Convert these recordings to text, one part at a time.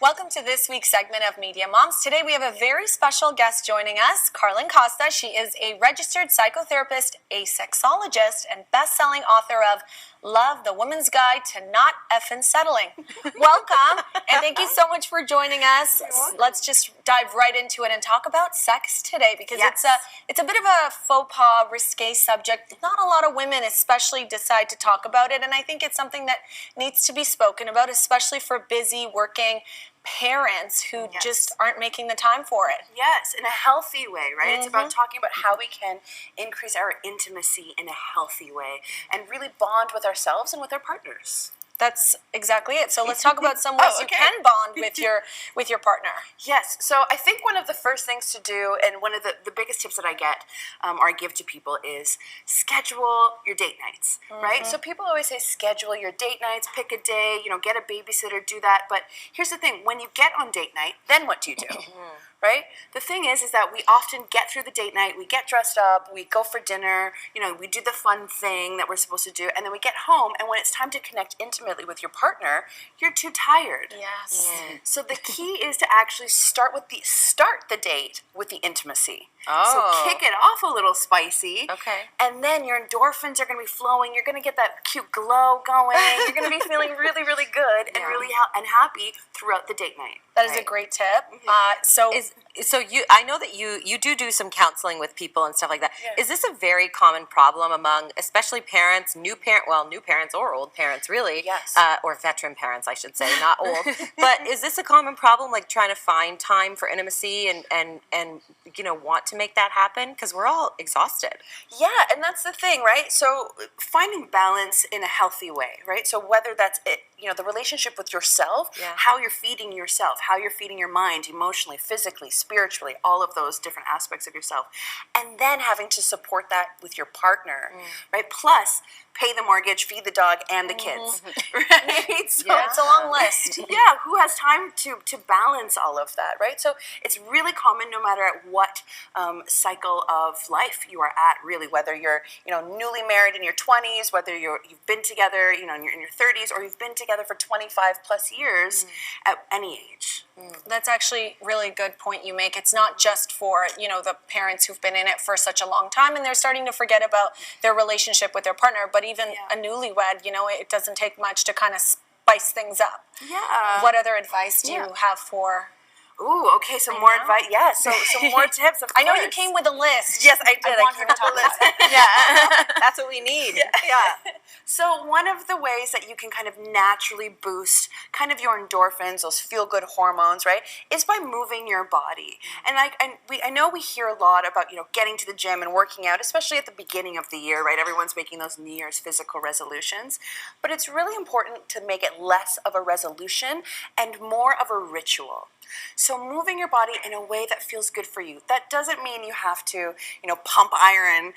Welcome to this week's segment of Media Moms. Today we have a very special guest joining us, Carlen Costa. She is a registered psychotherapist, a sexologist, and best-selling author of Love, the Woman's Guide to Not Effin' Settling. Welcome, and thank you so much for joining us. Let's just dive right into it and talk about sex today, because it's a bit of a faux pas, risque subject. Not a lot of women especially decide to talk about it, and I think it's something that needs to be spoken about, especially for busy, working parents who just aren't making the time for it. Yes, in a healthy way, right? Mm-hmm. It's about talking about how we can increase our intimacy in a healthy way and really bond with ourselves and with our partners. That's exactly it. So let's talk about some ways you can bond with your partner. Yes. So I think one of the first things to do, and one of the biggest tips that I get or I give to people, is schedule your date nights, right? So people always say schedule your date nights, pick a day, get a babysitter, do that. But here's the thing. When you get on date night, then what do you do? Right? The thing is that we often get through the date night, we get dressed up, we go for dinner, we do the fun thing that we're supposed to do, and then we get home, and when it's time to connect intimately with your partner, you're too tired. Yes. So the key is to actually start the date with the intimacy. Oh. So kick it off a little spicy. Okay. And then your endorphins are going to be flowing. You're going to get that cute glow going. You're going to be feeling really, really good and really happy throughout the date night. That is a great tip. I know that you do some counseling with people and stuff like that. Yeah. Is this a very common problem among especially parents, new parents or old parents, really? Yes. Or veteran parents, I should say, not old. But is this a common problem, like trying to find time for intimacy and want to make that happen? Because we're all exhausted. Yeah, and that's the thing, right? So finding balance in a healthy way, right? So whether that's it, the relationship with yourself, how you're feeding yourself, how you're feeding your mind emotionally, physically, spiritually, all of those different aspects of yourself. And then having to support that with your partner, right? Plus, pay the mortgage, feed the dog, and the kids, right? So, it's a long list. Who has time to balance all of that, right? So it's really common no matter at what cycle of life you are at, really, whether you're, newly married in your 20s, whether you've been together, in your 30s, or you've been together for 25 plus years at any age. That's actually really good point you make. It's not just for, the parents who've been in it for such a long time and they're starting to forget about their relationship with their partner, but even a newlywed, it doesn't take much to kind of spice things up. Yeah. What other advice do you have for... Ooh, okay, so more advice. Yeah, so some more tips. Of I know you came with a list. Yes, I did. I came with a list. That's what we need. Yeah. So one of the ways that you can kind of naturally boost kind of your endorphins, those feel-good hormones, right, is by moving your body. And I know we hear a lot about, getting to the gym and working out, especially at the beginning of the year, right? Everyone's making those New Year's physical resolutions. But it's really important to make it less of a resolution and more of a ritual. So moving your body in a way that feels good for you. That doesn't mean you have to, pump iron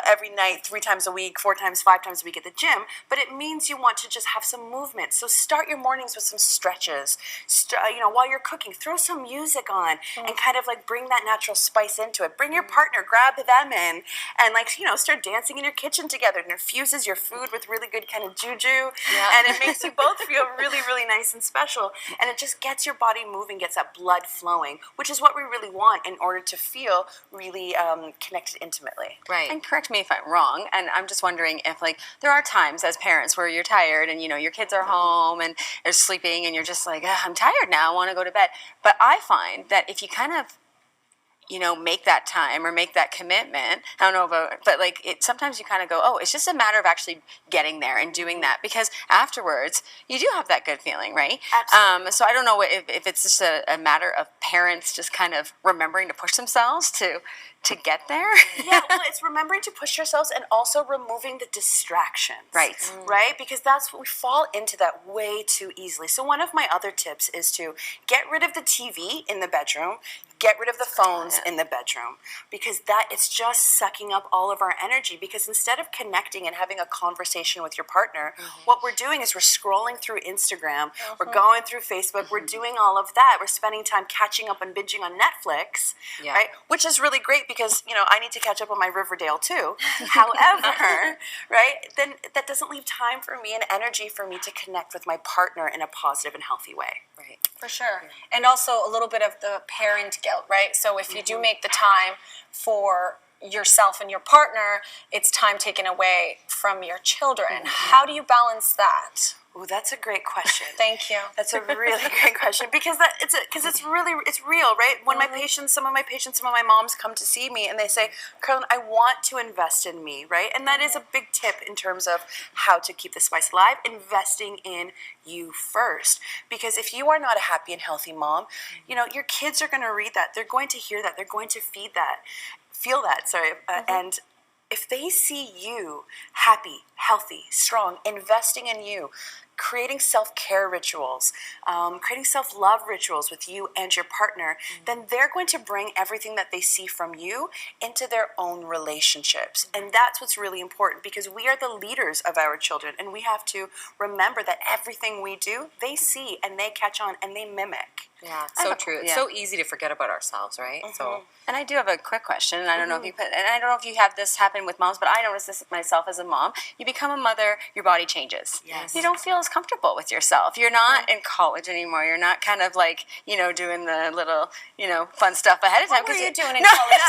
every night, 3 times a week, 4 times, 5 times a week at the gym, but it means you want to just have some movement. So start your mornings with some stretches. While you're cooking, throw some music on and kind of bring that natural spice into it. Bring your partner, grab them in, and start dancing in your kitchen together. And infuses your food with really good kind of juju, and it makes you both feel really, really nice and special. And it just gets your body moving, gets that blood flowing, which is what we really want in order to feel really connected intimately. Right. And correct me if I'm wrong, and I'm just wondering if there are times as parents where you're tired and your kids are home and they're sleeping and you're just like, I'm tired now, I want to go to bed. But I find that if you kind of make that time or make that commitment. I don't know about, but sometimes you kind of go, oh, it's just a matter of actually getting there and doing that, because afterwards you do have that good feeling, right? Absolutely. So I don't know if it's just a matter of parents just kind of remembering to push themselves to get there. Yeah, well, it's remembering to push yourselves and also removing the distractions. Right. Right? Because that's what we fall into that way too easily. So one of my other tips is to get rid of the TV in the bedroom, get rid of the phones in the bedroom, because it's just sucking up all of our energy. Because instead of connecting and having a conversation with your partner, what we're doing is we're scrolling through Instagram, we're going through Facebook, we're doing all of that. We're spending time catching up and binging on Netflix, right? Which is really great because, I need to catch up on my Riverdale too. However, right, then that doesn't leave time for me and energy for me to connect with my partner in a positive and healthy way. Right. For sure. And also a little bit of the parent guilt, right? So if you do make the time for yourself and your partner, it's time taken away from your children. How do you balance that? Oh, that's a great question. Thank you. That's a really great question because it's real, right? When some of my moms come to see me and they say, "Carlen, I want to invest in me," right? And that is a big tip in terms of how to keep the spice alive, investing in you first. Because if you are not a happy and healthy mom, your kids are going to read that. They're going to hear that. They're going to feel that. And if they see you happy, healthy, strong, investing in you, creating self-care rituals, creating self-love rituals with you and your partner, then they're going to bring everything that they see from you into their own relationships. And that's what's really important because we are the leaders of our children and we have to remember that everything we do, they see and they catch on and they mimic. Yeah, so true. It's so easy to forget about ourselves, right? So, and I do have a quick question, and I don't know if you have this happen with moms, but I notice this myself as a mom. You become a mother, your body changes. Yes. You don't feel as comfortable with yourself. You're not in college anymore. You're not kind of like, doing the little, fun stuff ahead of time. What were you doing in college?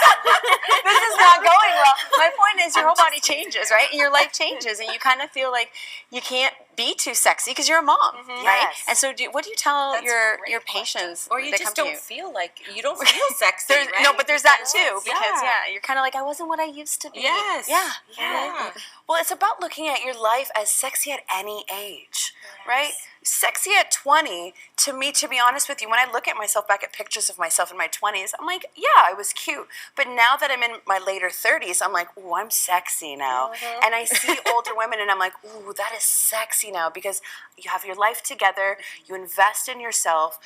This is not going well. My point is your whole body changes, right? And your life changes, and you kind of feel like you can't be too sexy because you're a mom, right? Yes. And so what do you tell your patients? or you that just come to don't feel like you don't feel sexy. There's, right? No, but there's that too Yes. because you're kind of like I wasn't what I used to be. Yes. Yeah. Well, it's about looking at your life as sexy at any age, right? Sexy at 20, to me, to be honest with you, when I look at myself back at pictures of myself in my 20s, I'm like, yeah, I was cute. But now that I'm in my later 30s, I'm like, ooh, I'm sexy now. And I see older women and I'm like, ooh, that is sexy now because you have your life together, you invest in yourself.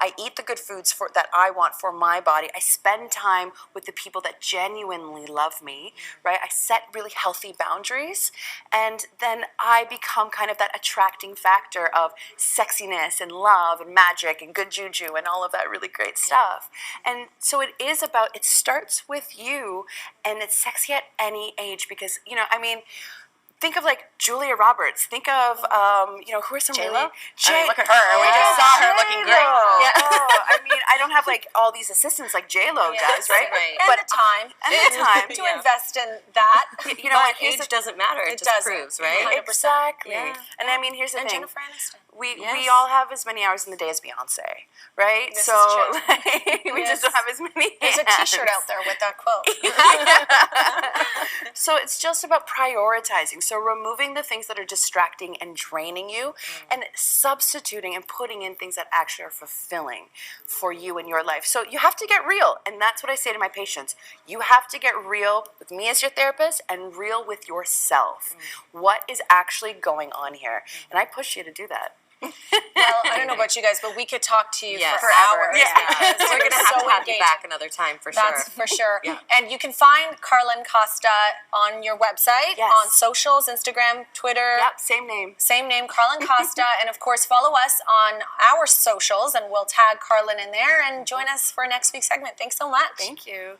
I eat the good foods that I want for my body. I spend time with the people that genuinely love me, right? I set really healthy boundaries. And then I become kind of that attracting factor of sexiness and love and magic and good juju and all of that really great stuff. And so it starts with you and it's sexy at any age because, think of like Julia Roberts. Think of, who are some J-Lo? really... I mean, look at her. We just saw her looking great. Yeah. I don't have like all these assistants like J-Lo does, right? And the time. To invest in that. But age doesn't matter. It just proves, right? 100%. Exactly. Yeah. And here's the And thing. Jennifer Aniston. We all have as many hours in the day as Beyonce, right? This so is true. we just don't have as many There's a hands. T-shirt out there with that quote. So it's just about prioritizing. So removing the things that are distracting and draining you and substituting and putting in things that actually are fulfilling for you in your life. So you have to get real. And that's what I say to my patients. You have to get real with me as your therapist and real with yourself. What is actually going on here? And I push you to do that. Well, I don't know about you guys, but we could talk to you for Forever. hours. Yeah. Because We're going to have to have you engaging. back another time for sure. That's for sure. And you can find Carlen Costa on your website, on socials, Instagram, Twitter. Yep, same name. Same name, Carlen Costa. And of course, follow us on our socials and we'll tag Carlen in there and join us for next week's segment. Thanks so much. Thank you.